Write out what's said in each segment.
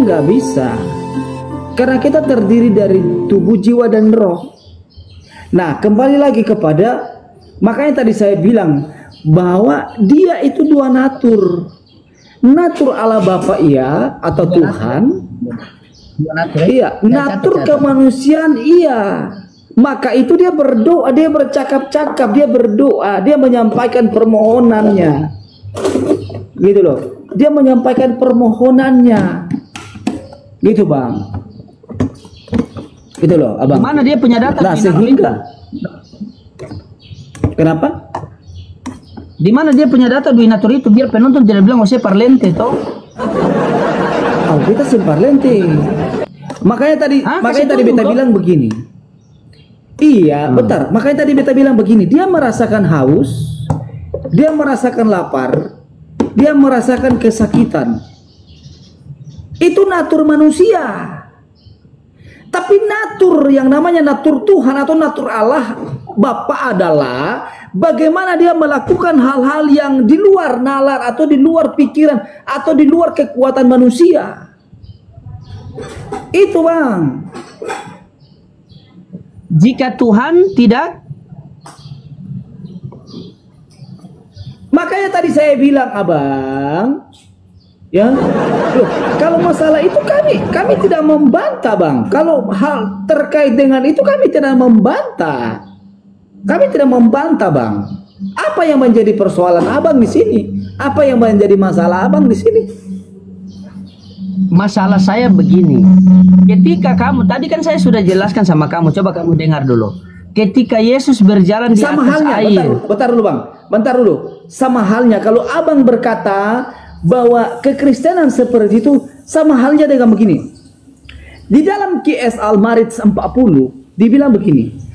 nggak bisa. Karena kita terdiri dari tubuh, jiwa, dan roh. Nah, kembali lagi kepada, makanya tadi saya bilang bahwa dia itu dua natur. Natur Allah Bapa iya, atau Tuhan. Iya, natur kemanusiaan iya. Maka itu dia berdoa, dia bercakap-cakap, dia berdoa, dia menyampaikan permohonannya. Gitu loh. Dia menyampaikan permohonannya. Gitu, Bang. Gitu loh, Abang. Mana dia punya data? Nah, sehingga kenapa? Di mana dia punya data di natur itu biar penonton tidak bilang saya parlente toh? Oh, kita parlente. Makanya tadi beta bilang begini. Iya, betul. Makanya tadi beta bilang begini, dia merasakan haus, dia merasakan lapar, dia merasakan kesakitan. Itu natur manusia. Tapi natur yang namanya natur Tuhan atau natur Allah Bapa adalah bagaimana dia melakukan hal-hal yang di luar nalar atau di luar pikiran atau di luar kekuatan manusia. Itu, Bang. Jika Tuhan tidak, makanya tadi saya bilang, Abang, ya, loh, kalau masalah itu kami tidak membantah, Bang. Kalau hal terkait dengan itu kami tidak membantah. Kami tidak membantah, Bang. Apa yang menjadi persoalan Abang di sini? Apa yang menjadi masalah Abang di sini? masalah saya begini. Ketika kamu, tadi kan saya sudah jelaskan sama kamu, coba kamu dengar dulu. Ketika Yesus berjalan di sama atas halnya, air. bentar dulu, Bang. Bentar dulu. Sama halnya kalau Abang berkata bahwa kekristenan seperti itu, sama halnya dengan begini. Di dalam QS Al-Marid 40 dibilang begini.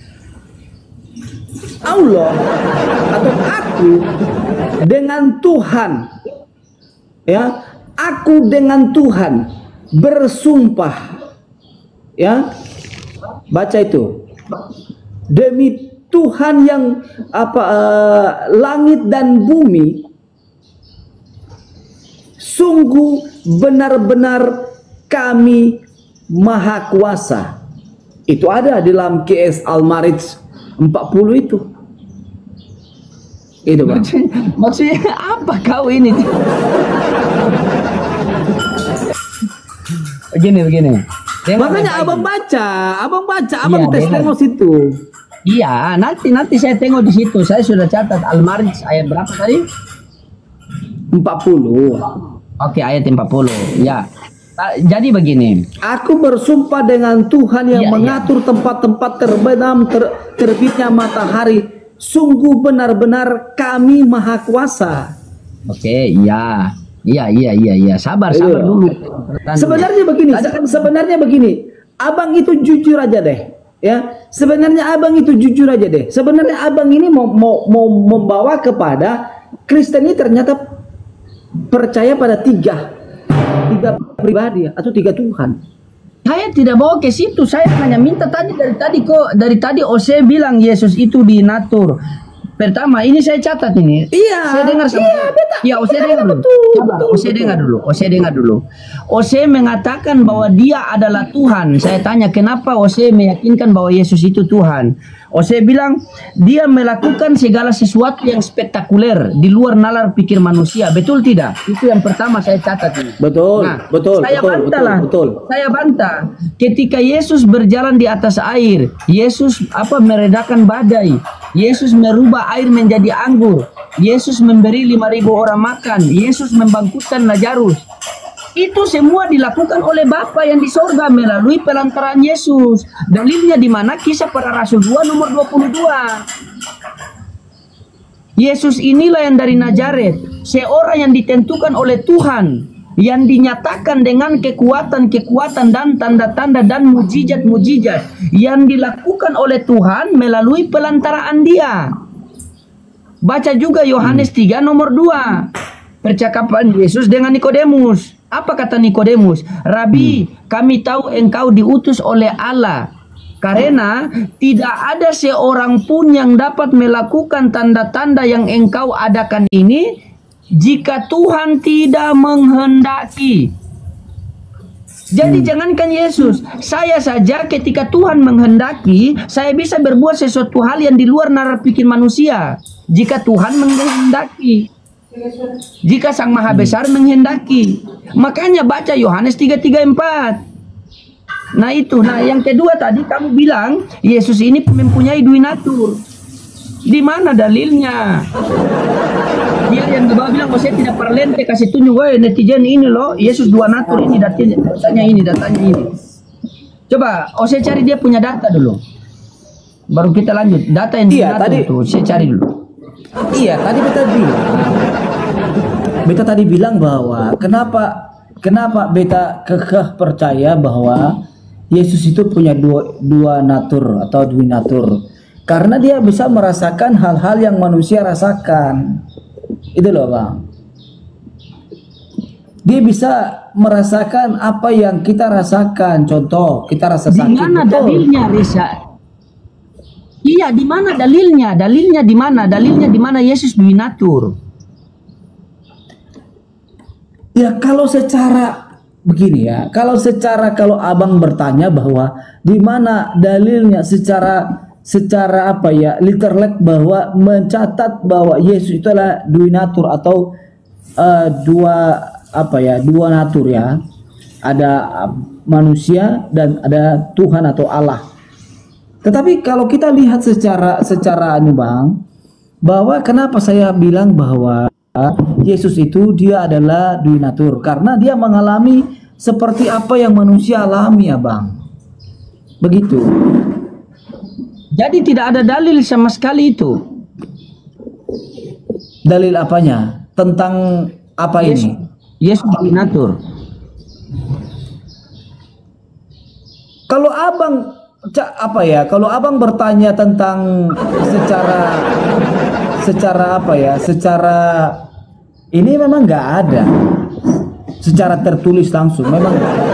Allah atau aku dengan Tuhan, ya, aku dengan Tuhan bersumpah, ya, baca itu, demi Tuhan yang langit dan bumi, sungguh benar-benar kami maha kuasa. Itu ada di dalam QS Al-Marid 40 itu. Itu, Bang. Maksudnya apa kau ini? Begini. Makanya abang baca, abang Iya, tes tengok situ. Iya, nanti saya tengok di situ. Saya sudah catat Al-Marid ayat berapa tadi? 40. Oke, ayat 40. Ya. Jadi begini. Aku bersumpah dengan Tuhan yang mengatur tempat-tempat terbenam terbitnya matahari. Sungguh benar-benar kami maha kuasa. Oke, iya. Sabar dulu. Sebenarnya begini. Abang itu jujur aja deh. Ya, sebenarnya abang itu jujur aja deh. Sebenarnya abang ini mau membawa kepada Kristen ini ternyata percaya pada tiga pribadi atau tiga Tuhan. Saya tidak bawa ke situ. Saya hanya minta dari tadi Ose bilang Yesus itu dinatur. Pertama, ini saya catat ini. Iya. Saya dengar sama. Iya, Ose dengar dulu. Ose dengar dulu. Ose mengatakan bahwa dia adalah Tuhan. Saya tanya kenapa Ose meyakinkan bahwa Yesus itu Tuhan. Ose bilang dia melakukan segala sesuatu yang spektakuler di luar nalar pikir manusia. Betul tidak? Itu yang pertama saya catat ini. Betul. Nah, betul. Saya bantah. Ketika Yesus berjalan di atas air, Yesus meredakan badai. Yesus merubah air menjadi anggur. Yesus memberi 5.000 orang makan. Yesus membangkitkan Lazarus. Itu semua dilakukan oleh Bapa yang di sorga melalui pelantaran Yesus. Dalilnya di mana? Kisah Para Rasul 2 nomor 22. Yesus inilah yang dari Nazaret, seorang yang ditentukan oleh Tuhan, yang dinyatakan dengan kekuatan-kekuatan dan tanda-tanda dan mujizat-mujizat yang dilakukan oleh Tuhan melalui pelantaran Dia. Baca juga Yohanes 3 nomor 2. Percakapan Yesus dengan Nikodemus. Apa kata Nikodemus? Rabi, kami tahu engkau diutus oleh Allah, karena tidak ada seorang pun yang dapat melakukan tanda-tanda yang engkau adakan ini jika Tuhan tidak menghendaki. Jadi jangankan Yesus, saya saja ketika Tuhan menghendaki, saya bisa berbuat sesuatu hal yang di luar nalar pikir manusia. Jika Tuhan menghendaki, jika Sang Maha Besar menghendaki. Makanya baca Yohanes 3:3-4. Nah itu, yang kedua tadi kamu bilang Yesus ini mempunyai dui natur. Di mana dalilnya? Dia yang di bawah bilang, oh saya tidak perlente kasih tunjuk, netizen ini loh, Yesus dua natur ini, datanya ini. Coba, saya cari dia punya data dulu. Baru kita lanjut. Data yang dua natur itu, saya cari dulu. Iya, tadi beta tadi bilang bahwa kenapa beta kekeh percaya bahwa Yesus itu punya dua natur atau dui natur. Karena dia bisa merasakan hal-hal yang manusia rasakan. Itu loh Bang. Dia bisa merasakan apa yang kita rasakan. Contoh, kita rasa sakit. Di mana dalilnya, Risa? Iya, di mana dalilnya? Dalilnya di mana? Dalilnya di mana Yesus dui natur? Ya kalau secara begini ya, kalau abang bertanya bahwa di mana dalilnya secara apa ya, literal bahwa mencatat bahwa Yesus itu adalah dui natur atau dua natur ya, ada manusia dan ada Tuhan atau Allah. Tetapi kalau kita lihat secara Bang, bahwa kenapa saya bilang bahwa Yesus itu dia adalah dui natur, karena dia mengalami seperti apa yang manusia alami ya Bang, begitu. Jadi tidak ada dalil sama sekali itu. Dalil apanya? Tentang apa ini? Yesus dui natur. Kalau abang bertanya tentang secara ini memang nggak ada. Secara tertulis langsung memang nggak ada.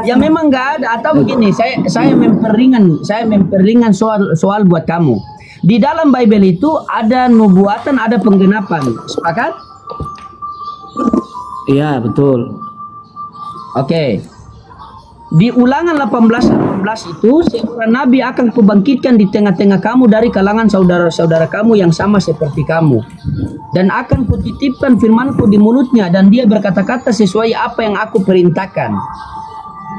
Ya memang nggak ada. Atau begini, saya memperingan soal buat kamu. Di dalam Bible itu ada nubuatan, ada penggenapan. Sepakat? Iya betul. Oke. Di Ulangan 18:18 itu, seorang nabi akan kubangkitkan di tengah-tengah kamu dari kalangan saudara-saudara kamu yang sama seperti kamu, dan akan kutitipkan firmanku di mulutnya, dan dia berkata-kata sesuai apa yang aku perintahkan.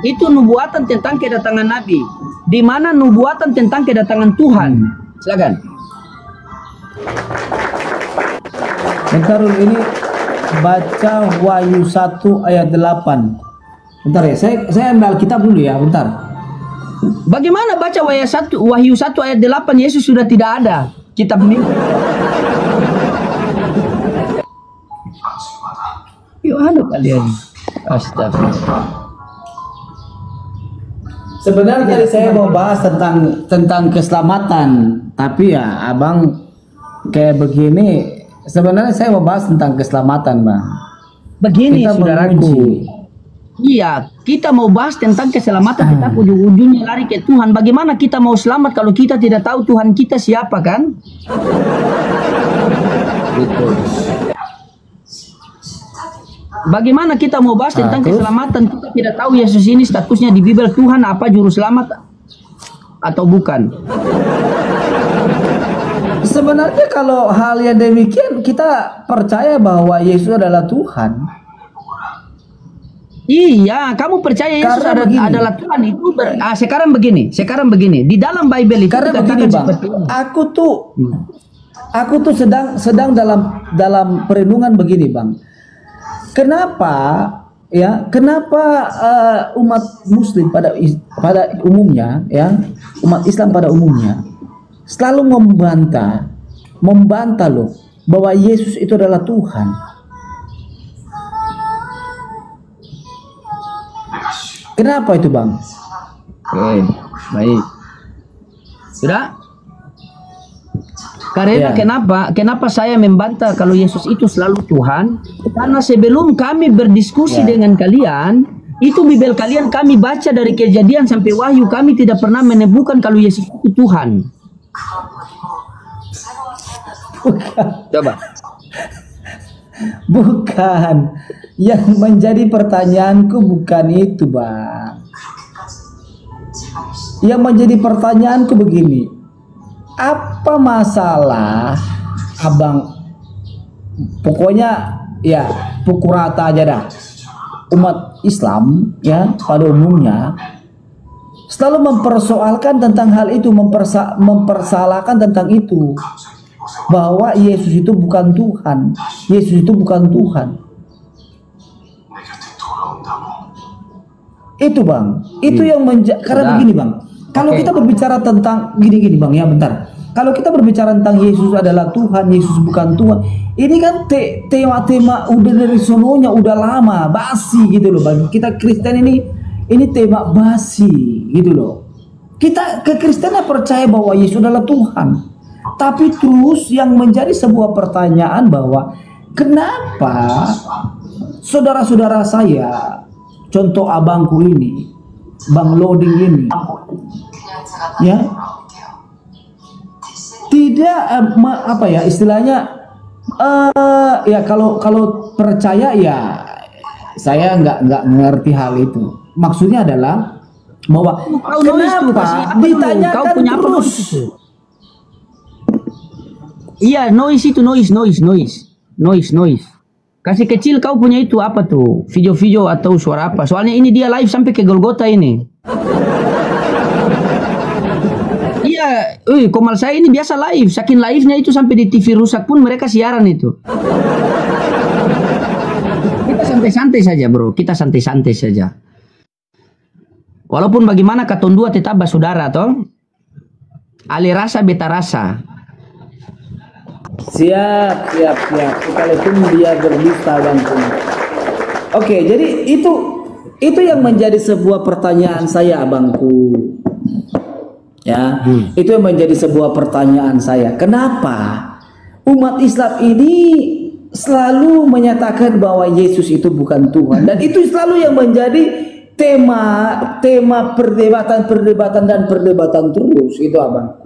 Itu nubuatan tentang kedatangan nabi. Di mana nubuatan tentang kedatangan Tuhan? Silakan. Bentar ini baca Wahyu 1 ayat 8. Bentar ya, saya ambil Alkitab dulu ya, bentar. Bagaimana baca Wahyu 1 ayat 8, Yesus sudah tidak ada. Kitab ini. Yuk ada kalian. Astagfirullah. Sebenarnya tadi saya mau bahas tentang keselamatan, tapi ya abang kayak begini. Sebenarnya saya mau bahas tentang keselamatan, Bang. Begini, saudaraku. Iya, kita mau bahas tentang keselamatan, kita ujung-ujungnya lari ke Tuhan. Bagaimana kita mau selamat kalau kita tidak tahu Tuhan kita siapa, kan? Bagaimana kita mau bahas tentang keselamatan, kita tidak tahu Yesus ini statusnya di Bible Tuhan apa, juru selamat atau bukan? Sebenarnya kalau hal yang demikian kita percaya bahwa Yesus adalah Tuhan. Iya, kamu percaya Yesus adalah Tuhan itu sekarang begini. Di dalam Bible itu karena begini, Bang. Aku tuh sedang dalam perenungan begini, Bang. Kenapa umat Muslim pada umumnya ya, umat Islam pada umumnya selalu membantah loh bahwa Yesus itu adalah Tuhan. Kenapa itu, Bang? Oke, baik. Sudah? Karena kenapa saya membantah kalau Yesus itu selalu Tuhan? Karena sebelum kami berdiskusi dengan kalian, itu Bible kalian kami baca dari Kejadian sampai Wahyu, kami tidak pernah menemukan kalau Yesus itu Tuhan. Coba. Bukan. Yang menjadi pertanyaanku bukan itu, Bang. Yang menjadi pertanyaanku begini. Apa masalah Abang, pokoknya ya pukul rata aja dah, umat Islam ya pada umumnya selalu mempersoalkan tentang hal itu, mempersalahkan tentang itu, bahwa Yesus itu bukan Tuhan, Yesus itu bukan Tuhan. Itu Bang, itu yang karena begini Bang, kalau kita berbicara tentang gini Bang ya bentar, kalau kita berbicara tentang Yesus adalah Tuhan, Yesus bukan Tuhan, ini kan tema-tema udah dari sononya udah lama, basi gitu loh bagi kita Kristen ini tema basi gitu loh. Kita kekristenan percaya bahwa Yesus adalah Tuhan, tapi terus yang menjadi sebuah pertanyaan bahwa kenapa saudara-saudara saya, contoh abangku ini, Bang Loading ini, ya, tidak apa ya istilahnya, ya kalau percaya ya saya nggak mengerti hal itu. Maksudnya adalah bahwa kenapa ditanyakan terus? Iya, noise itu noise. Kasih kecil kau punya itu apa tuh? Video-video atau suara apa? Soalnya ini dia live sampai ke Golgota ini. Iya, Komal saya ini biasa live. Saking live-nya itu sampai di TV rusak pun mereka siaran itu. Kita santai-santai saja bro, kita santai-santai saja. Walaupun bagaimana katon dua tetap saudara toh. Ali rasa beta rasa. Siap. Sekalipun dia berdusta Bangku. Oke, jadi itu yang menjadi sebuah pertanyaan saya Abangku. Ya, itu yang menjadi sebuah pertanyaan saya. Kenapa umat Islam ini selalu menyatakan bahwa Yesus itu bukan Tuhan, dan itu selalu yang menjadi tema perdebatan terus itu Abang.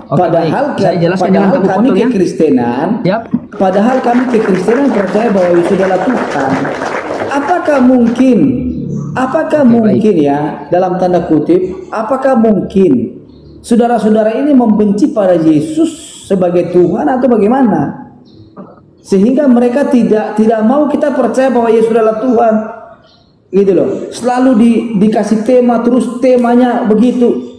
Padahal kami kekristenan, padahal kami kekristenan percaya bahwa Yesus adalah Tuhan. Apakah mungkin ya, dalam tanda kutip, apakah mungkin saudara-saudara ini membenci pada Yesus sebagai Tuhan atau bagaimana? Sehingga mereka tidak mau kita percaya bahwa Yesus adalah Tuhan. Gitu loh. Selalu dikasih tema, terus temanya begitu.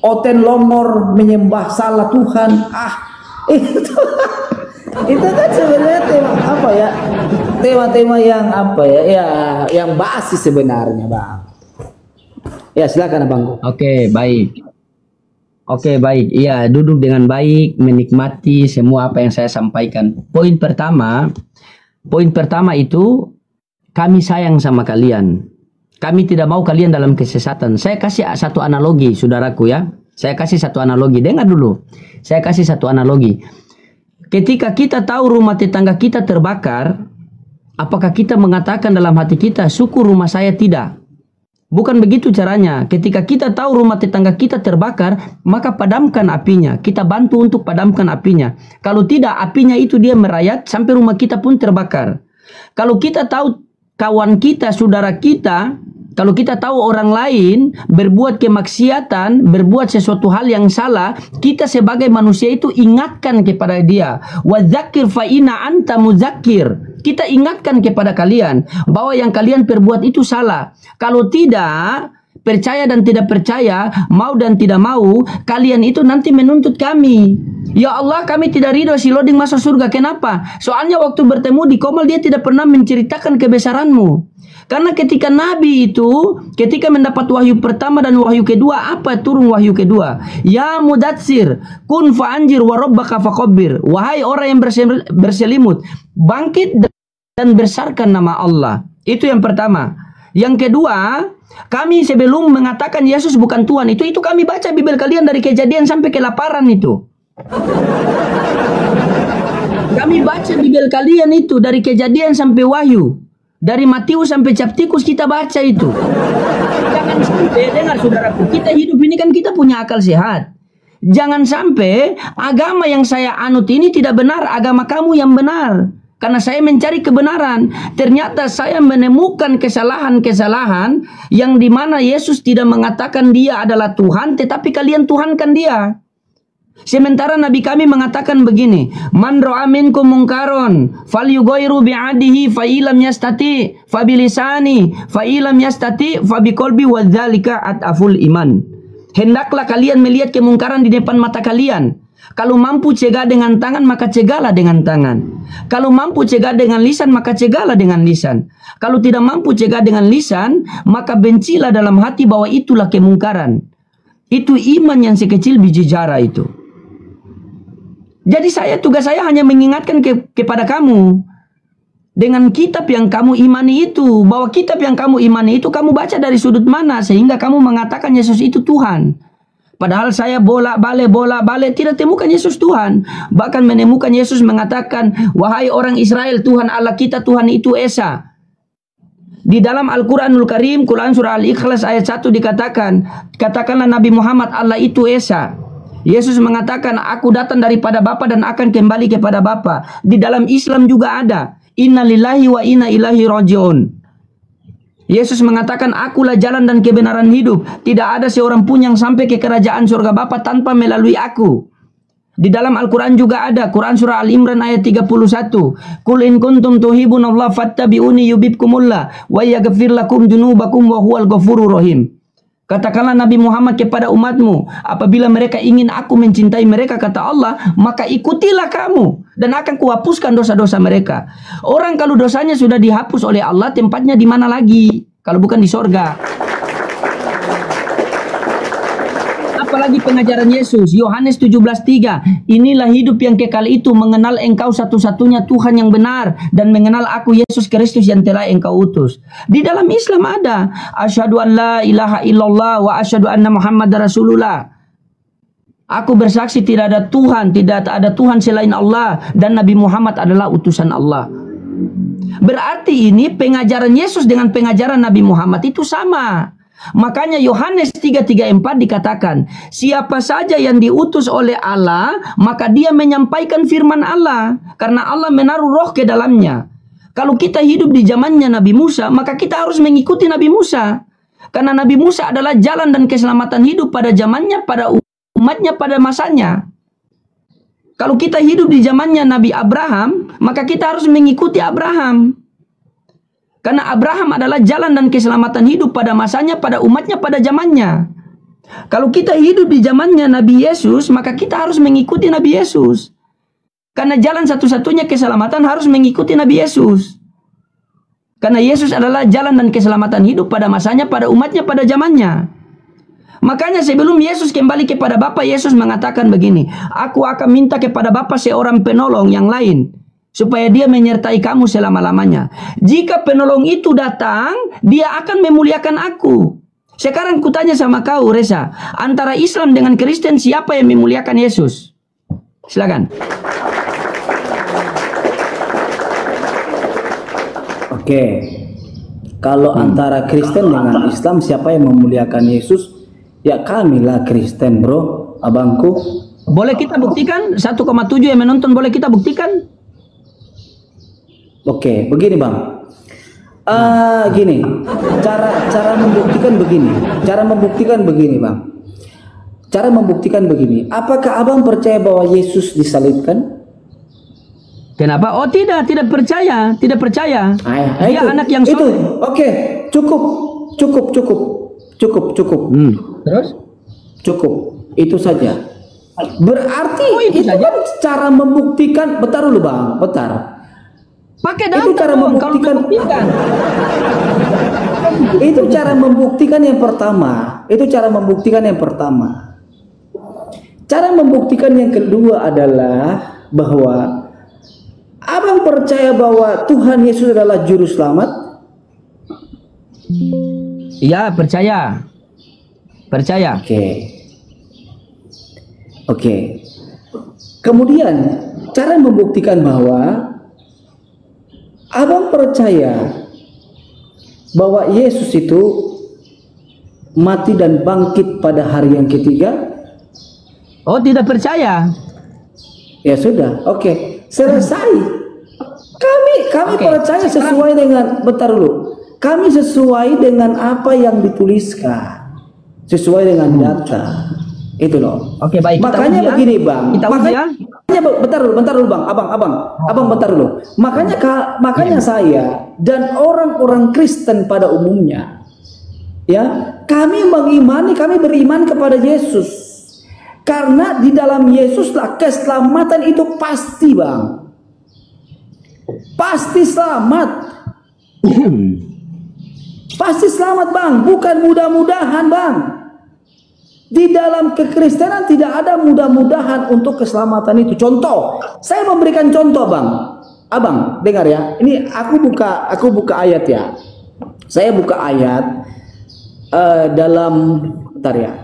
Oten lomor menyembah salah Tuhan. Itu kan sebenarnya tema apa ya? Tema-tema yang apa ya? Ya, yang basi sebenarnya, Bang. Ya, silakan Abang. Oke, baik. Iya, duduk dengan baik, menikmati semua apa yang saya sampaikan. Poin pertama itu kami sayang sama kalian. Kami tidak mau kalian dalam kesesatan. Saya kasih satu analogi, saudaraku ya. Saya kasih satu analogi. Dengar dulu. Saya kasih satu analogi. Ketika kita tahu rumah tetangga kita terbakar, apakah kita mengatakan dalam hati kita, syukur rumah saya tidak? Bukan begitu caranya. Ketika kita tahu rumah tetangga kita terbakar, maka padamkan apinya. Kita bantu untuk padamkan apinya. Kalau tidak, apinya itu dia merayat sampai rumah kita pun terbakar. Kalau kita tahu kawan kita, saudara kita, kalau kita tahu orang lain berbuat kemaksiatan, berbuat sesuatu hal yang salah, kita sebagai manusia itu ingatkan kepada dia. Wadzakir fa'ina anta mudzakir. Kita ingatkan kepada kalian bahwa yang kalian perbuat itu salah. Kalau tidak, percaya dan tidak percaya, mau dan tidak mau, kalian itu nanti menuntut kami. Ya Allah, kami tidak ridho si Loading masuk surga. Kenapa? Soalnya waktu bertemu di Komal dia tidak pernah menceritakan kebesaranmu. Karena ketika Nabi itu, ketika mendapat wahyu pertama dan wahyu kedua, apa turun wahyu kedua? Ya mudatsir, kun fa'anjir wa rabbaka faqabbir. Wahai orang yang berselimut, bangkit dan besarkan nama Allah. Itu yang pertama. Yang kedua, kami sebelum mengatakan Yesus bukan Tuhan, itu kami baca Bible kalian dari Kejadian sampai kelaparan itu. Kami baca Bible kalian itu dari Kejadian sampai Wahyu. Dari Matius sampai Captikus kita baca itu. Jangan sampai, dengar saudaraku, kita hidup ini kan kita punya akal sehat. Jangan sampai agama yang saya anut ini tidak benar, agama kamu yang benar. Karena saya mencari kebenaran, ternyata saya menemukan kesalahan-kesalahan yang dimana Yesus tidak mengatakan dia adalah Tuhan, tetapi kalian tuhankan dia. Sementara Nabi kami mengatakan begini, man ra'a minkum munkaron falyughayyiru bi'adihi fa illam yastati fa bilisani fa illam yastati fa biqalbi wa dzalika ataful iman. Hendaklah kalian melihat kemungkaran di depan mata kalian. Kalau mampu cegah dengan tangan, maka cegahlah dengan tangan. Kalau mampu cegah dengan lisan, maka cegahlah dengan lisan. Kalau tidak mampu cegah dengan lisan, maka bencilah dalam hati bahwa itulah kemungkaran. Itu iman yang sekecil biji jara itu. Jadi tugas saya hanya mengingatkan kepada kamu. Dengan kitab yang kamu imani itu. Bahwa kitab yang kamu imani itu kamu baca dari sudut mana. Sehingga kamu mengatakan Yesus itu Tuhan. Padahal saya bolak-balik tidak temukan Yesus Tuhan. Bahkan menemukan Yesus mengatakan, wahai orang Israel, Tuhan Allah kita, Tuhan itu Esa. Di dalam Al-Quranul Karim, Quran Surah Al-Ikhlas ayat 1 dikatakan, katakanlah Nabi Muhammad, Allah itu Esa. Yesus mengatakan, aku datang daripada Bapa dan akan kembali kepada Bapa. Di dalam Islam juga ada, inna lillahi wa inna ilaihi raji'un. Yesus mengatakan, akulah jalan dan kebenaran hidup. Tidak ada seorang pun yang sampai ke kerajaan surga Bapa tanpa melalui aku. Di dalam Al-Quran juga ada. Quran Surah Al-Imran ayat 31. Qul in kuntum tuhibbunallaha fattabi'uni yubibkumullah wa yaghfir lakum dzunubakum wa huwal ghafurur rahim. Katakanlah Nabi Muhammad kepada umatmu, apabila mereka ingin aku mencintai mereka, kata Allah, maka ikutilah kamu dan akan kuhapuskan dosa-dosa mereka. Orang kalau dosanya sudah dihapus oleh Allah, tempatnya di mana lagi kalau bukan di sorga? Apalagi pengajaran Yesus, Yohanes 17:3, inilah hidup yang kekal itu, mengenal engkau satu-satunya Tuhan yang benar dan mengenal aku Yesus Kristus yang telah engkau utus. Di dalam Islam ada asyhadu an la ilaha illallah wa asyhadu anna Muhammadar Rasulullah. Aku bersaksi tidak ada Tuhan selain Allah dan Nabi Muhammad adalah utusan Allah. Berarti ini pengajaran Yesus dengan pengajaran Nabi Muhammad itu sama. Makanya Yohanes 3:34 dikatakan, siapa saja yang diutus oleh Allah, maka dia menyampaikan firman Allah, karena Allah menaruh roh ke dalamnya. Kalau kita hidup di zamannya Nabi Musa, maka kita harus mengikuti Nabi Musa. Karena Nabi Musa adalah jalan dan keselamatan hidup pada zamannya, pada umatnya, pada masanya. Kalau kita hidup di zamannya Nabi Abraham, maka kita harus mengikuti Abraham. Karena Abraham adalah jalan dan keselamatan hidup pada masanya, pada umatnya, pada zamannya. Kalau kita hidup di zamannya Nabi Yesus, maka kita harus mengikuti Nabi Yesus. Karena jalan satu-satunya keselamatan harus mengikuti Nabi Yesus. Karena Yesus adalah jalan dan keselamatan hidup pada masanya, pada umatnya, pada zamannya. Makanya sebelum Yesus kembali kepada Bapa, Yesus mengatakan begini, aku akan minta kepada Bapa seorang penolong yang lain, supaya dia menyertai kamu selama-lamanya. Jika penolong itu datang, dia akan memuliakan aku. Sekarang kutanya sama kau, Reza, antara Islam dengan Kristen siapa yang memuliakan Yesus? Silakan. Oke. Kalau antara Kristen dengan Islam siapa yang memuliakan Yesus? Ya kamilah Kristen, bro, abangku. Boleh kita buktikan? 1,7 yang menonton boleh kita buktikan? Oke, begini bang. Gini, cara membuktikan begini. Cara membuktikan begini. Apakah abang percaya bahwa Yesus disalibkan? Kenapa? Oh tidak percaya. Dia itu, anak yang itu. Oke, cukup. Terus? Cukup. Itu saja. Berarti itu saja? kan cara membuktikan. Bentar dulu bang, bentar. Pakai data Itu cara dong, membuktikan. Itu cara membuktikan yang pertama. Cara membuktikan yang kedua adalah bahwa abang percaya bahwa Tuhan Yesus adalah juru selamat? Iya, percaya. Oke. Kemudian cara membuktikan bahwa abang percaya bahwa Yesus itu mati dan bangkit pada hari yang ketiga? Oh, tidak percaya. Ya sudah, oke, selesai. Kami Oke, percaya sesuai dengan, bentar dulu. Kami sesuai dengan apa yang dituliskan, sesuai dengan data. Itu loh. Oke, baik. Makanya begini, Bang. Kita uji ya. Bentar dulu, Bang. Abang, bentar dulu. Makanya saya dan orang-orang Kristen pada umumnya, ya, kami beriman kepada Yesus. Karena di dalam Yesuslah keselamatan itu pasti, Bang. Pasti selamat. Pasti selamat, Bang. Bukan mudah-mudahan, Bang. Di dalam kekristenan tidak ada mudah-mudahan untuk keselamatan itu. Contoh, saya memberikan contoh, Bang. Abang, dengar ya. Ini aku buka ayat ya. Saya buka ayat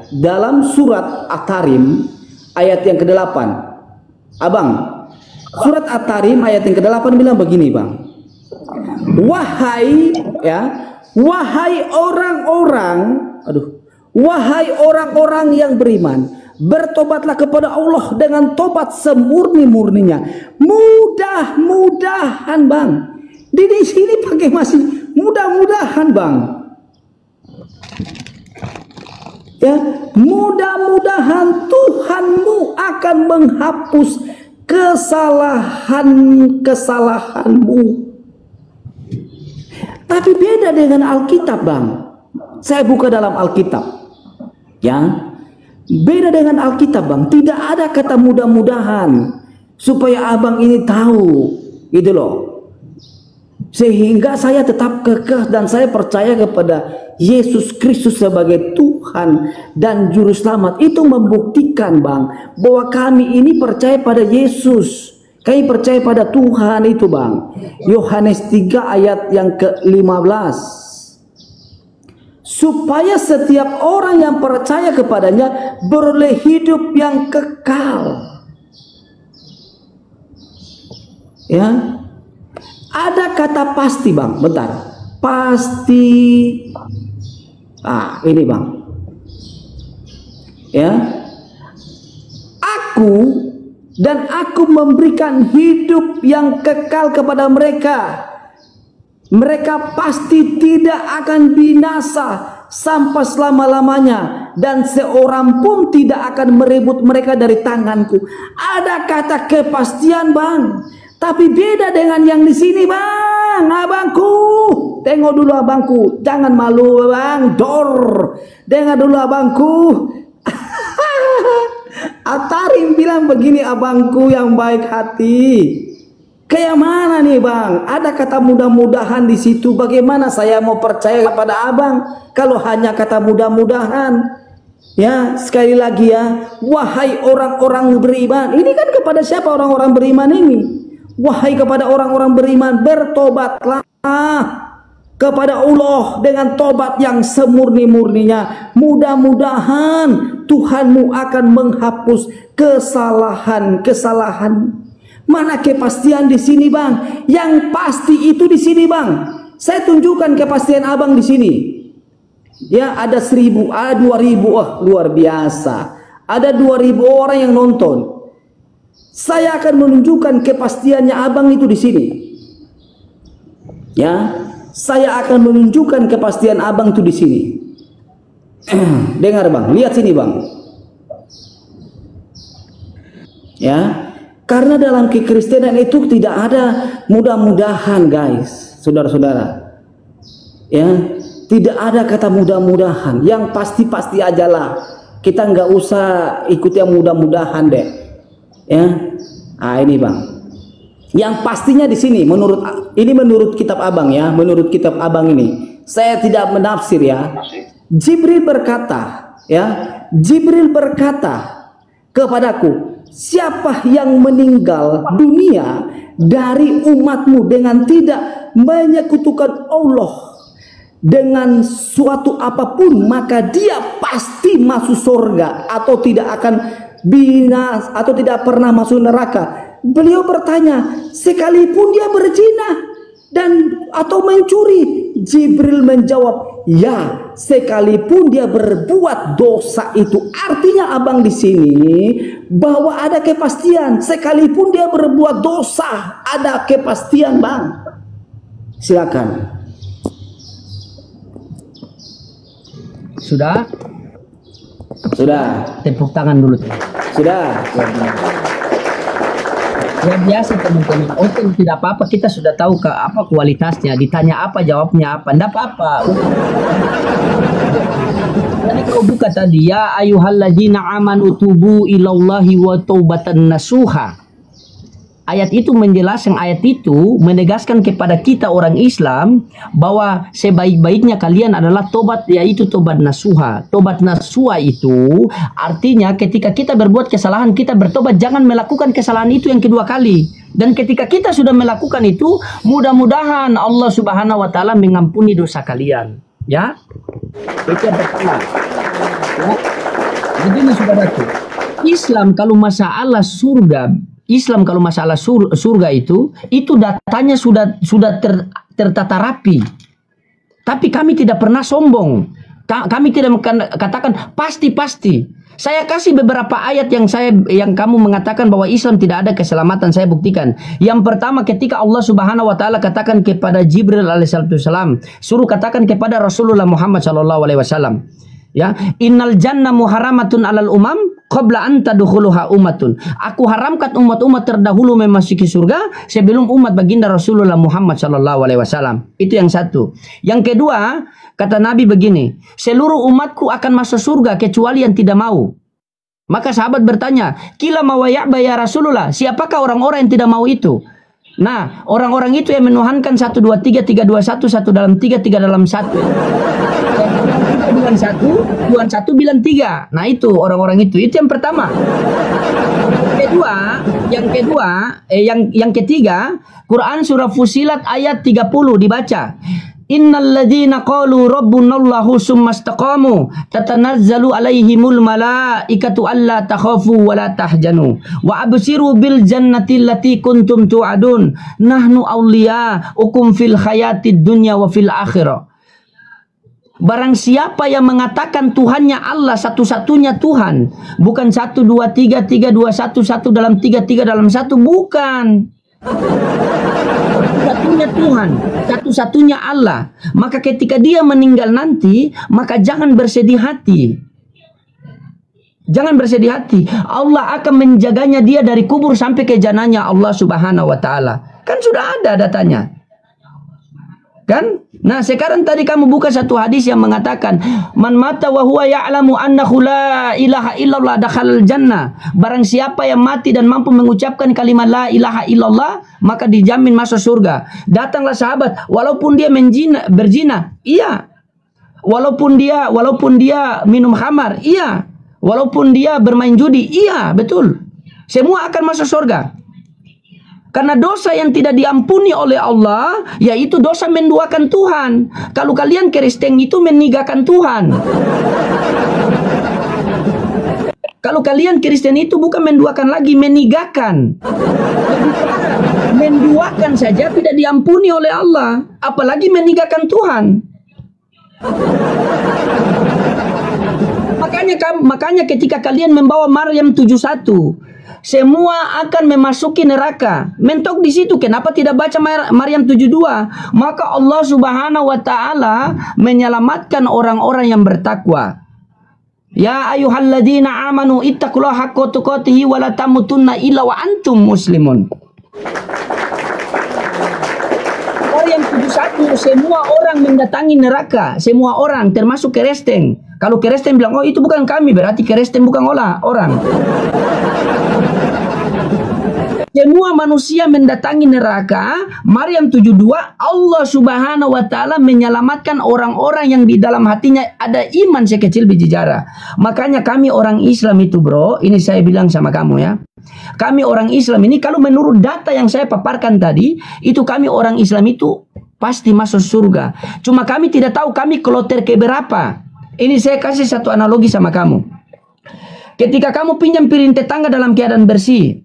dalam surat At-Tarim ayat yang ke-8. Abang, surat At-Tarim ayat yang ke-8 bilang begini, Bang. Wahai orang-orang yang beriman, bertobatlah kepada Allah dengan tobat semurni-murninya. Mudah-mudahan, Bang. Di sini pakai masih mudah-mudahan, Bang. Ya, mudah-mudahan Tuhanmu akan menghapus kesalahanmu. Tapi beda dengan Alkitab, Bang. Saya buka dalam Alkitab. Ya, beda dengan Alkitab, Bang. Tidak ada kata mudah-mudahan, supaya abang ini tahu, gitu loh. Sehingga saya tetap kekeh dan saya percaya kepada Yesus Kristus sebagai Tuhan dan Juru Selamat. Itu membuktikan, Bang, bahwa kami ini percaya pada Yesus. Kami percaya pada Tuhan itu, Bang. Yohanes 3 ayat yang ke-15. Supaya setiap orang yang percaya kepadanya beroleh hidup yang kekal. Ya, ada kata pasti, Bang. Bentar, pasti. Ini, Bang. Ya, aku memberikan hidup yang kekal kepada mereka. Mereka pasti tidak akan binasa sampai selama-lamanya, dan seorang pun tidak akan merebut mereka dari tanganku. Ada kata kepastian, Bang. Tapi beda dengan yang di sini, Bang. Abangku, tengok dulu abangku. Jangan malu, Bang. Dengar dulu abangku. At-Tarim bilang begini, abangku yang baik hati. Kayak mana nih, Bang? Ada kata mudah-mudahan di situ. Bagaimana saya mau percaya kepada abang kalau hanya kata mudah-mudahan? Ya, sekali lagi ya, wahai orang-orang beriman. Ini kan kepada siapa orang-orang beriman ini? Wahai kepada orang-orang beriman, bertobatlah kepada Allah dengan tobat yang semurni-murninya. Mudah-mudahan Tuhanmu akan menghapus kesalahan-kesalahan. Mana kepastian di sini, Bang? Yang pasti itu di sini, Bang. Saya tunjukkan kepastian abang di sini. Ya, ada 1000, ada 2000. Wah, luar biasa. Ada 2000 orang yang nonton. Saya akan menunjukkan kepastiannya abang itu di sini. Ya, saya akan menunjukkan kepastian abang itu di sini. Dengar, Bang. Lihat sini, Bang. Ya. Karena dalam kekristenan itu tidak ada mudah-mudahan, guys, saudara-saudara. Ya, tidak ada kata mudah-mudahan. Yang pasti-pasti ajalah. Kita nggak usah ikut yang mudah-mudahan deh. Ya, ini, Bang. Yang pastinya di sini, menurut kitab abang ya, menurut kitab abang ini, saya tidak menafsir ya. Jibril berkata kepadaku, siapa yang meninggal dunia dari umatmu dengan tidak menyekutukan Allah dengan suatu apapun, maka dia pasti masuk surga atau tidak akan binasa atau tidak pernah masuk neraka. Beliau bertanya, sekalipun dia berzina atau mencuri, Jibril menjawab, ya, sekalipun dia berbuat dosa itu. Artinya abang di sini bahwa ada kepastian. Sekalipun dia berbuat dosa, ada kepastian, bang. Silakan. Sudah? Sudah. Tepuk tangan dulu. Sudah. Ya biasa teman-teman, oke tidak apa-apa, kita sudah tahu ke apa kualitasnya, ditanya apa jawabnya apa, enggak apa-apa. Tadi kau buka tadi, ya ayyuhalladzina amanu tubu ilallahi wa taubatan nasuha. Ayat itu menjelaskan, ayat itu menegaskan kepada kita orang Islam bahwa sebaik-baiknya kalian adalah tobat, yaitu tobat nasuha. Tobat nasuha itu artinya ketika kita berbuat kesalahan, kita bertobat, jangan melakukan kesalahan itu yang kedua kali. Dan ketika kita sudah melakukan itu, mudah-mudahan Allah Subhanahu wa taala mengampuni dosa kalian, ya. Itu yang pertama. Ya. Begini saudaraku, Islam kalau masalah surga, Islam kalau masalah surga itu datanya sudah tertata rapi. Tapi kami tidak pernah sombong. Kami tidak katakan pasti. Saya kasih beberapa ayat yang kamu mengatakan bahwa Islam tidak ada keselamatan. Saya buktikan. Yang pertama, ketika Allah Subhanahu wa taala katakan kepada Jibril alaihissalam, suruh katakan kepada Rasulullah Muhammad sallallahu alaihi wasallam, ya, innal jannah muharamatun alal umam qabla an tadkhuluha ummatun. Aku haramkan umat-umat terdahulu memasuki surga sebelum umat baginda Rasulullah Muhammad sallallahu alaihi wasallam. Itu yang satu. Yang kedua, kata Nabi begini, seluruh umatku akan masuk surga kecuali yang tidak mau. Maka sahabat bertanya, kila mawaya'ba ya Rasulullah, siapakah orang-orang yang tidak mau itu? Nah, orang-orang itu yang menuhankan 1, 2, 3, 3, 2, 1, 1 dalam 3, 3 dalam 1. Bilang 1, Tuhan 1 bilang 3. Nah itu orang-orang itu yang pertama. Yang ketiga, Quran surah Fusilat ayat 30 dibaca. Innal ladzina qalu rabbunallahu summa istaqamu tatanazzalu alaihimul malaikatu alla takhafu wa la tahzanu wa abshiru bil jannati allati kuntum tu'adun nahnu awliya'ukum fil hayatid dunya wa fil akhirah. Barang siapa yang mengatakan Tuhannya Allah satu-satunya Tuhan, bukan 1, 2, 3, 3, 2, 1, 1 dalam 3, 3 dalam 1, bukan. Satu-satunya Tuhan, satu-satunya Allah. Maka ketika dia meninggal nanti, maka jangan bersedih hati. Jangan bersedih hati. Allah akan menjaganya dia dari kubur sampai ke jannahnya Allah Subhanahu wa taala. Kan sudah ada datanya. Kan? Nah, sekarang tadi kamu buka satu hadis yang mengatakan, man mata wa huwa ya'lamu annahu la ilaha illallah dakhalal jannah. Barang siapa yang mati dan mampu mengucapkan kalimat la ilaha illallah, maka dijamin masuk surga. Datanglah sahabat, walaupun dia berzina, iya. Walaupun dia minum khamar, iya. Walaupun dia bermain judi, iya, betul. Semua akan masuk surga. Karena dosa yang tidak diampuni oleh Allah, yaitu dosa menduakan Tuhan. Kalau kalian Kristen itu meninggalkan Tuhan. Kalau kalian Kristen itu bukan menduakan lagi, meninggalkan. Menduakan saja tidak diampuni oleh Allah, apalagi meninggalkan Tuhan. Makanya ketika kalian membawa Maryam 71, semua akan memasuki neraka. Mentok di situ. Kenapa tidak baca Maryam 72? Maka Allah Subhanahu wa taala menyelamatkan orang-orang yang bertakwa. Ya ayyuhalladzina amanu ittaqullaha haqqa tuqatih wa la tamutunna illa wa antum muslimun. Maryam 71, semua orang mendatangi neraka, semua orang termasuk Kristen. Kalau Kristen bilang, oh itu bukan kami, berarti Kristen bukan orang. Semua manusia mendatangi neraka. Maryam 72, Allah Subhanahu wa taala menyelamatkan orang-orang yang di dalam hatinya ada iman sekecil biji jara. Makanya kami orang Islam itu, bro, ini saya bilang sama kamu ya. Kami orang Islam ini kalau menurut data yang saya paparkan tadi, itu kami orang Islam itu pasti masuk surga. Cuma kami tidak tahu kami kloter keberapa. Ini saya kasih satu analogi sama kamu. Ketika kamu pinjam piring tetangga dalam keadaan bersih,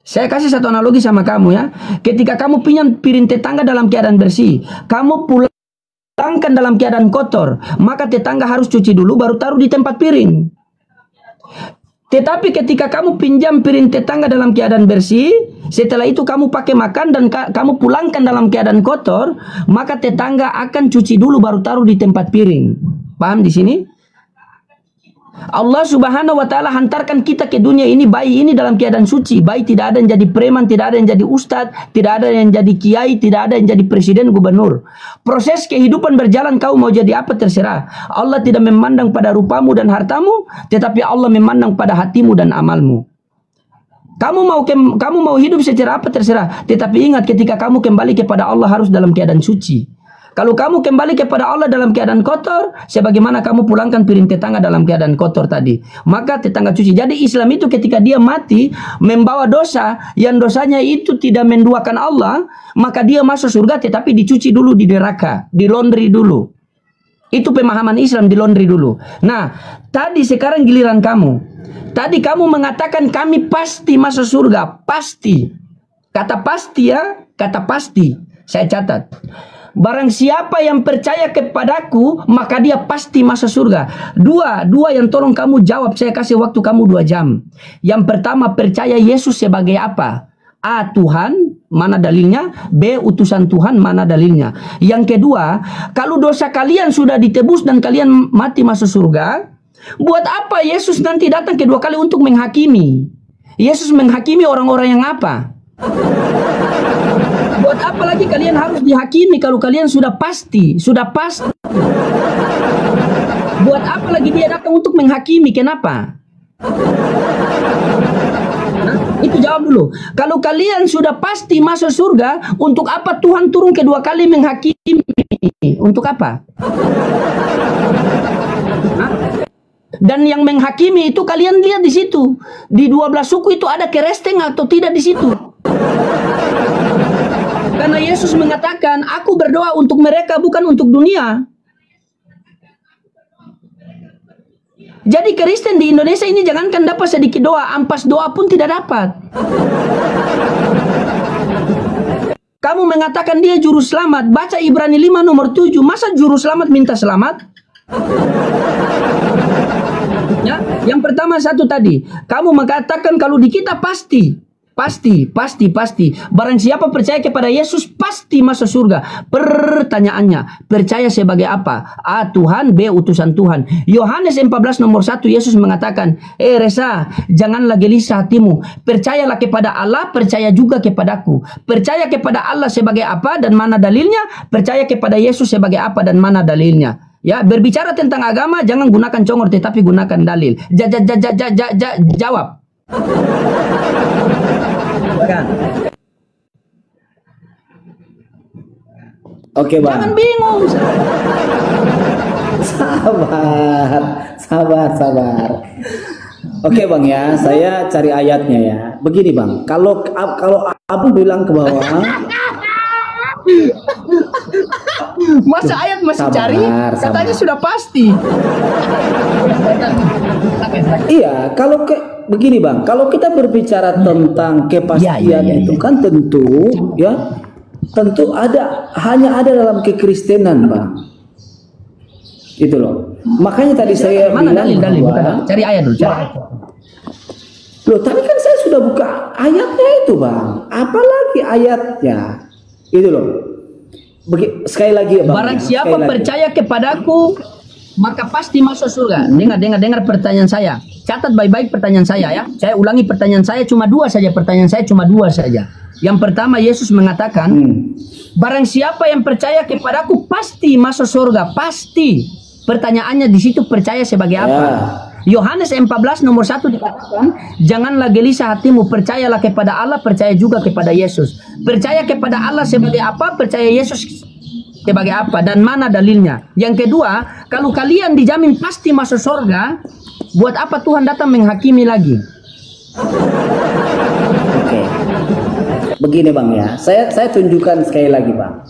saya kasih satu analogi sama kamu ya. Ketika kamu pinjam piring tetangga dalam keadaan bersih, kamu pulang pulangkan dalam keadaan kotor, maka tetangga harus cuci dulu baru taruh di tempat piring. Tetapi ketika kamu pinjam piring tetangga dalam keadaan bersih, setelah itu kamu pakai makan dan kamu pulangkan dalam keadaan kotor, maka tetangga akan cuci dulu baru taruh di tempat piring. Paham di sini? Allah Subhanahu wa taala hantarkan kita ke dunia ini, bayi ini dalam keadaan suci. Bayi tidak ada yang jadi preman, tidak ada yang jadi ustadz, tidak ada yang jadi kiai, tidak ada yang jadi presiden, gubernur. Proses kehidupan berjalan, kau mau jadi apa terserah. Allah tidak memandang pada rupamu dan hartamu, tetapi Allah memandang pada hatimu dan amalmu. Kamu mau hidup secara apa terserah, tetapi ingat ketika kamu kembali kepada Allah harus dalam keadaan suci. Kalau kamu kembali kepada Allah dalam keadaan kotor, sebagaimana kamu pulangkan piring tetangga dalam keadaan kotor tadi, maka tetangga cuci. Jadi Islam itu ketika dia mati membawa dosa yang dosanya itu tidak menduakan Allah, maka dia masuk surga tetapi dicuci dulu di neraka, di laundry dulu. Itu pemahaman Islam, di laundry dulu. Nah, tadi sekarang giliran kamu. Tadi kamu mengatakan kami pasti masuk surga, pasti. Kata pasti ya, kata pasti. Saya catat. Barang siapa yang percaya kepadaku, maka dia pasti masuk surga. Dua yang tolong kamu jawab. Saya kasih waktu kamu 2 jam. Yang pertama, percaya Yesus sebagai apa? A. Tuhan, mana dalilnya? B. Utusan Tuhan, mana dalilnya? Yang kedua, kalau dosa kalian sudah ditebus dan kalian mati masuk surga, buat apa Yesus nanti datang kedua kali untuk menghakimi? Yesus menghakimi orang-orang yang apa? Buat apa lagi kalian harus dihakimi kalau kalian sudah pasti, sudah pasti? Buat apa lagi dia datang untuk menghakimi? Kenapa? Nah, itu jawab dulu. Kalau kalian sudah pasti masuk surga, untuk apa Tuhan turun kedua kali menghakimi? Untuk apa? Nah, dan yang menghakimi itu kalian lihat di situ. Di 12 suku itu ada keresteng atau tidak di situ? Karena Yesus mengatakan, aku berdoa untuk mereka bukan untuk dunia. Jadi Kristen di Indonesia ini jangankan dapat sedikit doa, ampas doa pun tidak dapat. Kamu mengatakan dia juru selamat, baca Ibrani 5 nomor 7, masa juru selamat minta selamat? Ya, yang pertama satu tadi, kamu mengatakan kalau di kita pasti. Barang siapa percaya kepada Yesus pasti masuk surga. Pertanyaannya, percaya sebagai apa? A. Tuhan, B. Utusan Tuhan. Yohanes 14 nomor 1 Yesus mengatakan, Resa, janganlah gelisah hatimu. Percayalah kepada Allah, percaya juga kepadaku. Percaya kepada Allah sebagai apa dan mana dalilnya? Percaya kepada Yesus sebagai apa dan mana dalilnya? Ya, berbicara tentang agama jangan gunakan congor tetapi gunakan dalil. Jawab. Oke, Bang. Jangan bingung. Sabar. Oke, Bang ya, saya cari ayatnya ya. Begini, Bang. Kalau Abu bilang ke bawah, masa ayat masih cari? Katanya sudah pasti. Iya, kalau begini Bang, kalau kita berbicara tentang kepastian itu kan tentu hanya ada dalam kekristenan Bang. Itu loh. Makanya tadi saya mana bilang dalil cari ayat dulu. Loh, tapi kan saya sudah buka ayatnya itu Bang. Apalagi ayatnya? Itu loh. Sekali lagi ya Bang. Barang siapa percaya kepadaku, maka pasti masuk surga. Dengar pertanyaan saya. Catat baik-baik pertanyaan saya ya. Saya ulangi pertanyaan saya cuma 2 saja. Yang pertama Yesus mengatakan, barang siapa yang percaya kepadaku pasti masuk surga. Pasti. Pertanyaannya di situ percaya sebagai apa? Yohanes 14 nomor 1 dikatakan, janganlah gelisah hatimu, percayalah kepada Allah, percaya juga kepada Yesus. Percaya kepada Allah sebagai apa? Percaya Yesus sebagai apa? Dan mana dalilnya? Yang kedua, kalau kalian dijamin pasti masuk surga, buat apa Tuhan datang menghakimi lagi? Oke. Begini Bang ya, saya tunjukkan sekali lagi Bang.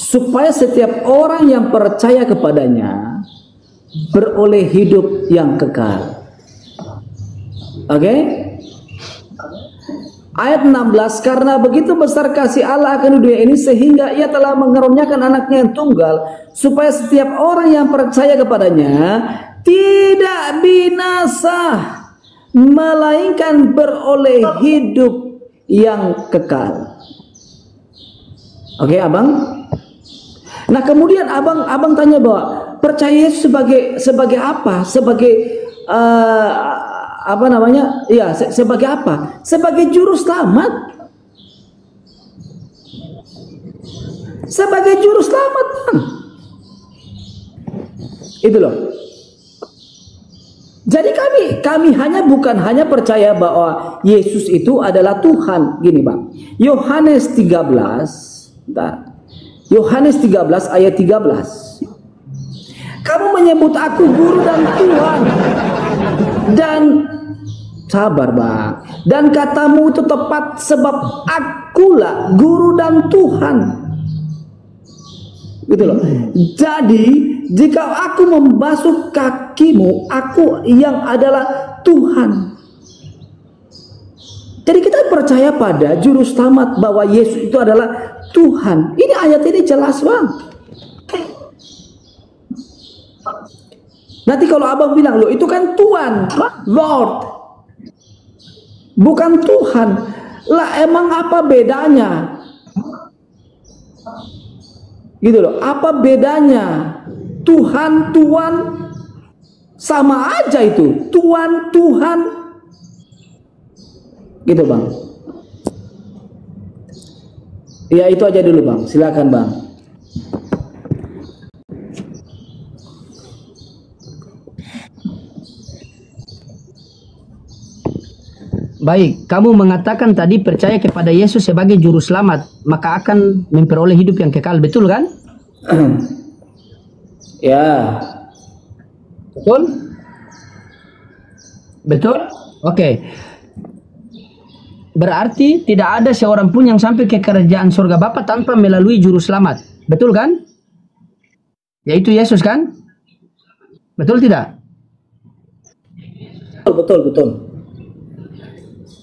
Supaya setiap orang yang percaya kepadanya beroleh hidup yang kekal. Oke? Ayat 16, karena begitu besar kasih Allah akan dunia ini sehingga ia telah mengaruniakan anaknya yang tunggal supaya setiap orang yang percaya kepadanya tidak binasa melainkan beroleh hidup yang kekal. Oke, Abang? Nah, kemudian abang tanya bahwa percaya Yesus sebagai apa? Sebagai apa namanya? Ya, sebagai apa? Sebagai juru selamat. Sebagai juru selamat, Bang. Itu loh. Jadi kami bukan hanya percaya bahwa Yesus itu adalah Tuhan. Gini, Bang. Yohanes 13, Yohanes 13 ayat 13. Kamu menyebut aku guru dan Tuhan. Dan sabar, Bang. Dan katamu itu tepat sebab akulah guru dan Tuhan. Gitu loh. Jadi jika aku membasuh kakimu, aku yang adalah Tuhan. Jadi kita percaya pada juru selamat bahwa Yesus itu adalah Tuhan. Ini ayat ini jelas, Bang. Nanti kalau abang bilang, loh itu kan Tuhan, Lord, bukan Tuhan. Lah emang apa bedanya? Gitu loh, apa bedanya? Tuhan, Tuhan, sama aja itu. Tuhan, Tuhan. Gitu, Bang. Ya itu aja dulu, Bang. Silakan, Bang. Baik, kamu mengatakan tadi percaya kepada Yesus sebagai juru selamat, maka akan memperoleh hidup yang kekal, betul kan? Ya. Betul? Betul? Oke. Berarti tidak ada seorang pun yang sampai ke kerajaan surga Bapa tanpa melalui juru selamat. Betul kan? Yaitu Yesus kan? Betul tidak? Betul.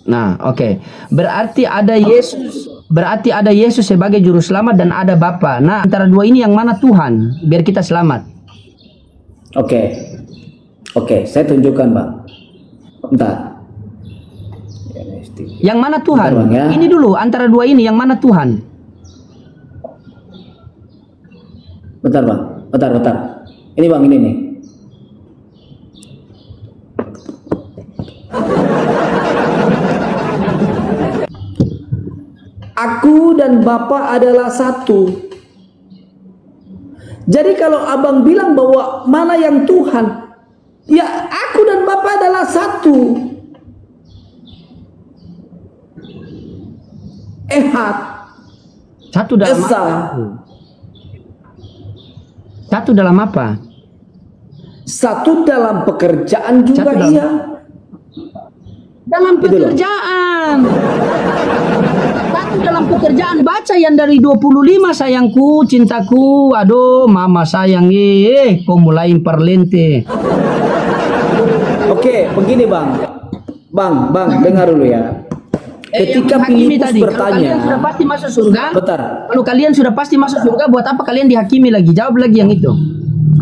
Nah, oke. Berarti ada Yesus sebagai juru selamat dan ada Bapa. Nah, antara dua ini yang mana Tuhan? Biar kita selamat. Oke, saya tunjukkan, Bang. Bentar. Yang mana Tuhan? Bentar, Bang, ya. Ini dulu, antara dua ini yang mana Tuhan? Bentar, Bang. Bentar. Ini, Bang, ini nih. Aku dan Bapa adalah satu. Jadi kalau abang bilang bahwa mana yang Tuhan, ya aku dan Bapa adalah satu. Ehad. Satu dalam Esa. apa? Satu dalam apa? Satu dalam pekerjaan juga iya. Dalam pekerjaan. Satu dalam pekerjaan. Baca yang dari 25, sayangku, cintaku. Aduh, mama sayang. Kau mulai perlente. Oke, begini, Bang. Bang, dengar dulu ya. Ketika Filipus bertanya, kalau kalian sudah pasti masuk surga. Bentar. Kalau kalian sudah pasti masuk surga, buat apa kalian dihakimi lagi? Jawab lagi yang itu.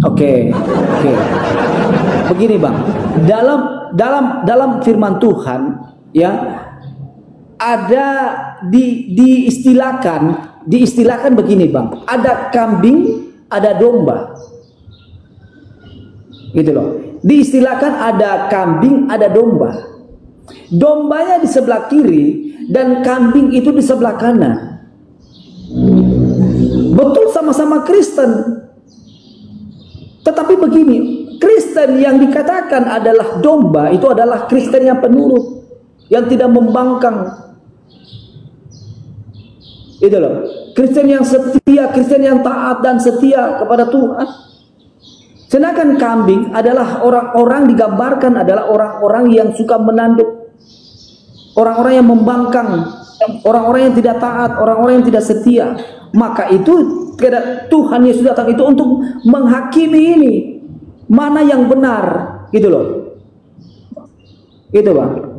Oke. Begini, Bang. Dalam firman Tuhan ya ada diistilahkan begini, Bang. Ada kambing, ada domba. Gitu loh. Diistilahkan ada kambing, ada domba. Dombanya di sebelah kiri dan kambing itu di sebelah kanan. Betul, sama-sama Kristen. Tetapi begini, Kristen yang dikatakan adalah domba itu adalah Kristen yang penurut, yang tidak membangkang. Itu loh. Kristen yang setia, Kristen yang taat dan setia kepada Tuhan. Sedangkan kambing adalah orang-orang digambarkan adalah orang-orang yang suka menanduk, orang-orang yang membangkang, orang-orang yang tidak taat, orang-orang yang tidak setia. Maka itu Tuhan Yesus datang itu untuk menghakimi ini, mana yang benar, gitu loh. Gitu, Bang.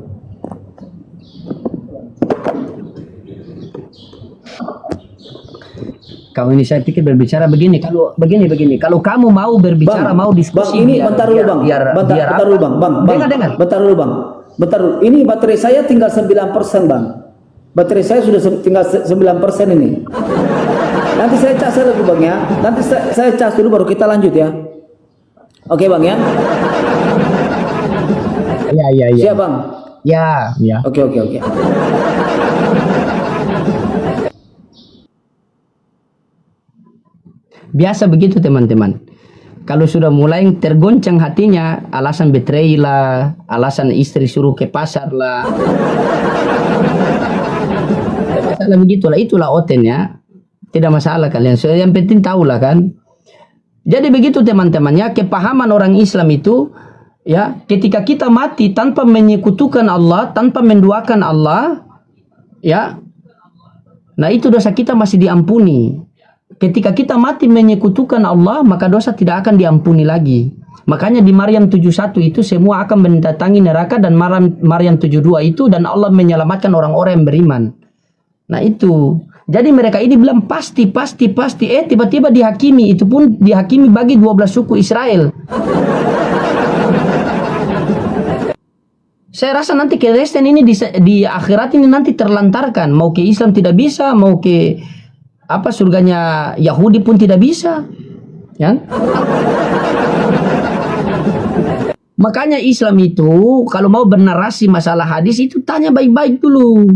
Kau ini saya pikir berbicara begini. Kalau begini. Kalau kamu mau berbicara, Bang, mau diskusi, Bang, ini bentar dulu Bang. Bentar dulu Bang. Dengar. Bentar dulu Bang. Bentar dulu. Ini baterai saya tinggal 9% Bang. Baterai saya sudah tinggal 9% ini. Nanti saya cas dulu Bang ya. Nanti saya cas dulu baru kita lanjut ya. Oke Bang ya. Iya. Siap Bang. Ya. Oke. Biasa begitu teman-teman. Kalau sudah mulai tergoncang hatinya, alasan betray lah, alasan istri suruh ke pasar lah. Tidak masalah begitulah, itulah oten ya. Tidak masalah kalian. So, yang penting tahulah kan. Jadi begitu teman-teman ya, kepahaman orang Islam itu ya, ketika kita mati tanpa menyekutukan Allah, tanpa menduakan Allah, ya. Nah, itu dosa kita masih diampuni. Ketika kita mati menyekutukan Allah, maka dosa tidak akan diampuni lagi. Makanya di Maryam 71 itu semua akan mendatangi neraka, dan Maryam 72 itu dan Allah menyelamatkan orang-orang yang beriman. Nah itu. Jadi mereka ini bilang pasti. Tiba-tiba dihakimi, itu pun dihakimi bagi 12 suku Israel. Saya rasa nanti Kristen ini di akhirat ini nanti terlantarkan. Mau ke Islam tidak bisa, mau ke surganya Yahudi pun tidak bisa, ya. Makanya Islam itu kalau mau bernarasi masalah hadis itu tanya baik-baik dulu,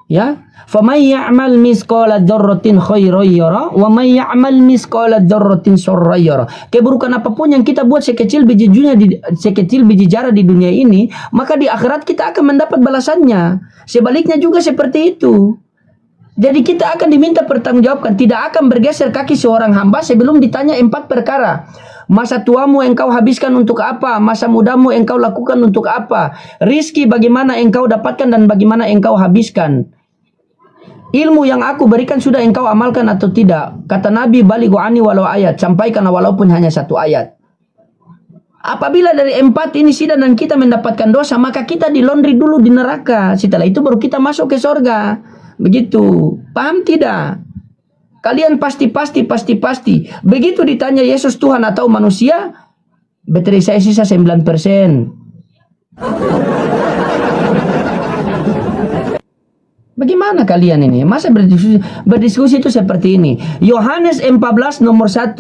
ya. Faman ya'mal misqala dzarratin khairan yara wa may ya'mal misqala dzarratin syarran yara. Keburukan apapun yang kita buat sekecil biji jara di dunia ini, maka di akhirat kita akan mendapat balasannya. Sebaliknya juga seperti itu. Jadi kita akan diminta pertanggungjawabkan. Tidak akan bergeser kaki seorang hamba sebelum ditanya 4 perkara. Masa tuamu engkau habiskan untuk apa? Masa mudamu engkau lakukan untuk apa? Rizki bagaimana engkau dapatkan dan bagaimana engkau habiskan? Ilmu yang aku berikan sudah engkau amalkan atau tidak? Kata Nabi, balighu anni walau ayat. Sampaikan walaupun hanya 1 ayat. Apabila dari 4 ini sida dan kita mendapatkan dosa, maka kita di laundry dulu di neraka. Setelah itu baru kita masuk ke surga. Begitu. Paham tidak? Kalian pasti. Begitu ditanya Yesus Tuhan atau manusia, baterai saya sisa 9%. Bagaimana kalian ini? Masa berdiskusi itu seperti ini? Yohanes 14 nomor 1.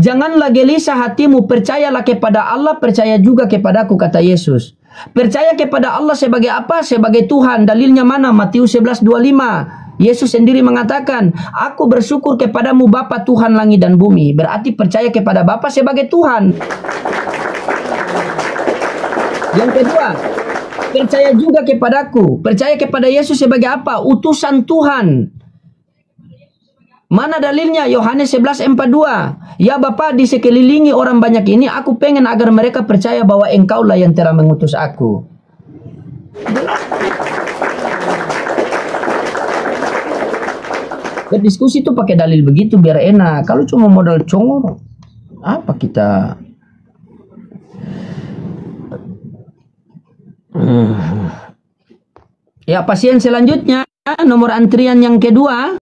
Janganlah gelisah hatimu, percayalah kepada Allah, percaya juga kepadaku, kata Yesus. Percaya kepada Allah sebagai apa? Sebagai Tuhan. Dalilnya mana? Matius 11:25. Yesus sendiri mengatakan, aku bersyukur kepadamu Bapa Tuhan langit dan bumi. Berarti percaya kepada Bapa sebagai Tuhan. Yang kedua, percaya juga kepadaku. Percaya kepada Yesus sebagai apa? Utusan Tuhan. Mana dalilnya? Yohanes 11:42. Ya Bapa, di sekelilingi orang banyak ini, aku pengen agar mereka percaya bahwa engkaulah yang telah mengutus aku. Berdiskusi itu pakai dalil begitu biar enak. Kalau cuma modal congor, apa kita? Ya, pasien selanjutnya nomor antrian yang kedua.